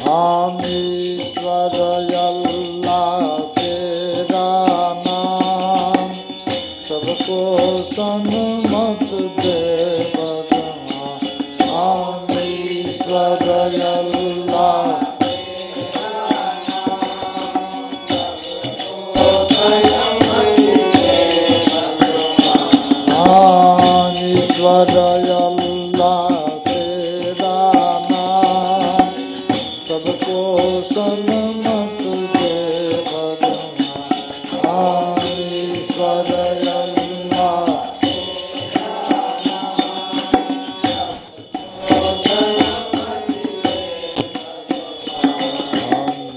हम ईश्वर अल्लाह तेरा नाम सबको सन्मत दे भगवान। हम ईश्वर अल्लाह ईश्वर अल्लाह तेरा नाम सबको सन्मत दे भगवान। ईश्वर अल्लाह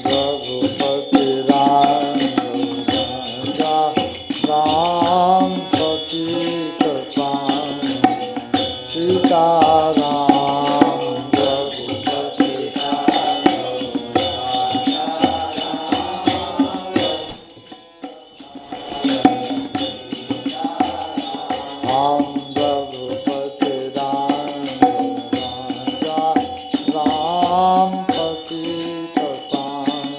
रघुपति राम पतित पावन सीताराम। रघुपति राम रघुपति राम पतित पावन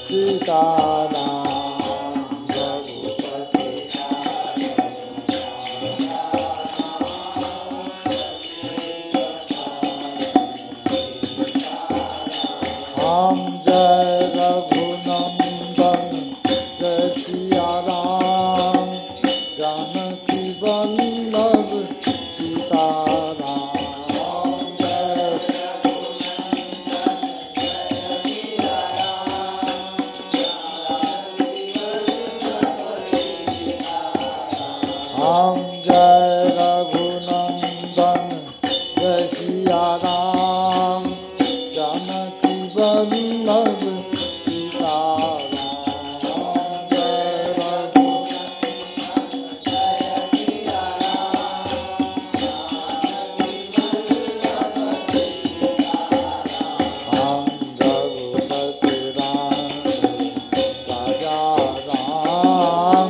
सीताराम। राम जय रघुनंदन जय सिया राम जानकी वल्लभ सीताराम। राम जय रघुनंदन जय सिया राम जानकी वल्लभ सीताराम। राम रघुपति राजा राम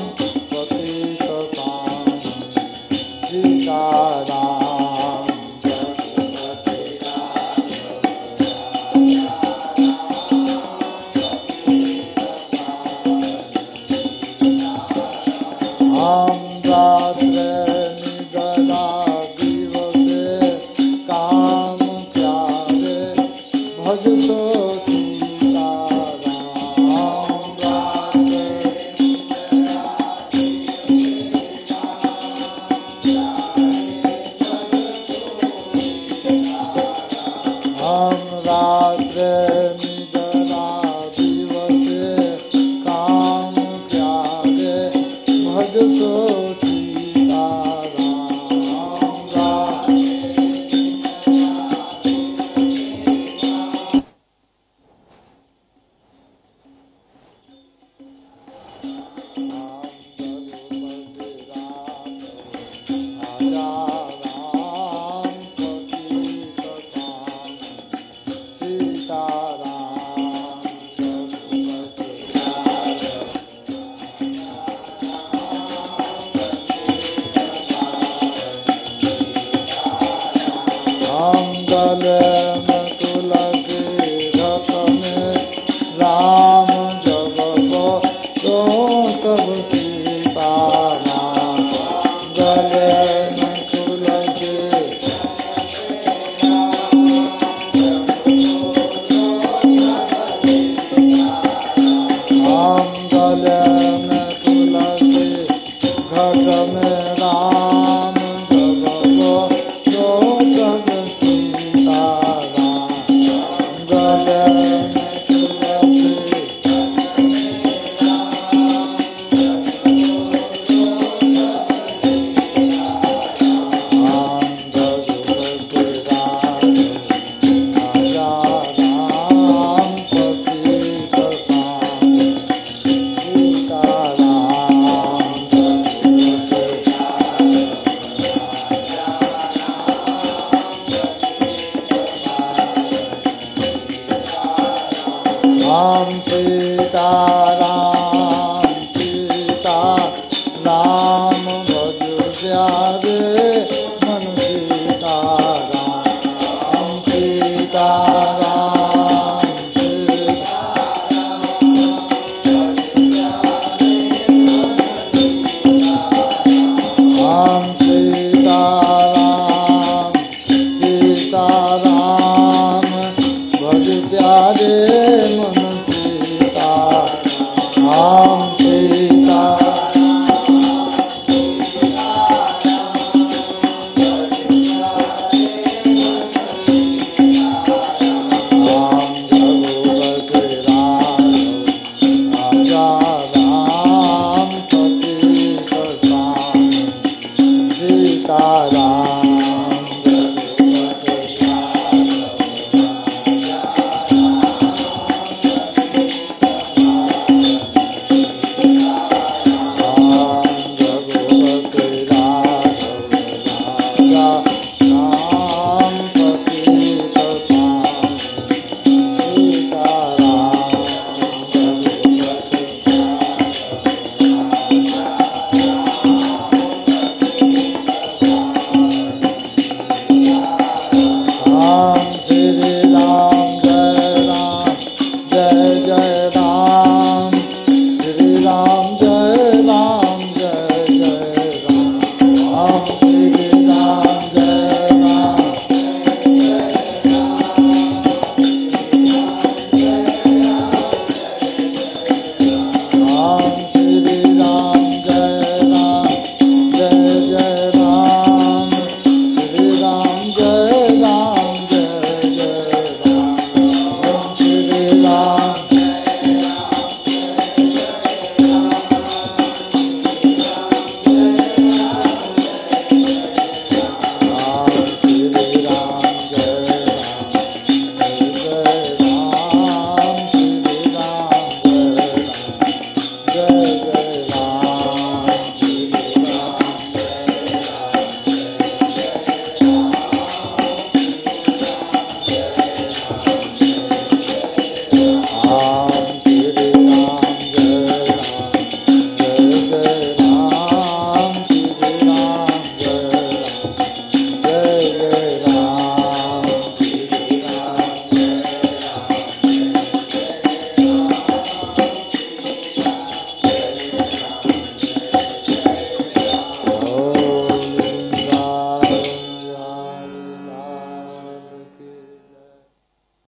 पतित पावन सीताराम। हम रात्रे निद्रा दिवसे काम प्यारे भज सो सीताराम। हम रात्रे निद्रा दिवसे काम प्यारे भज सो गले में तुलसी रथ में राम जब को तो तब सीताराम। गले में तुलसी राम गले में तुलसी घट में राम जब को तो तब राम सीताराम।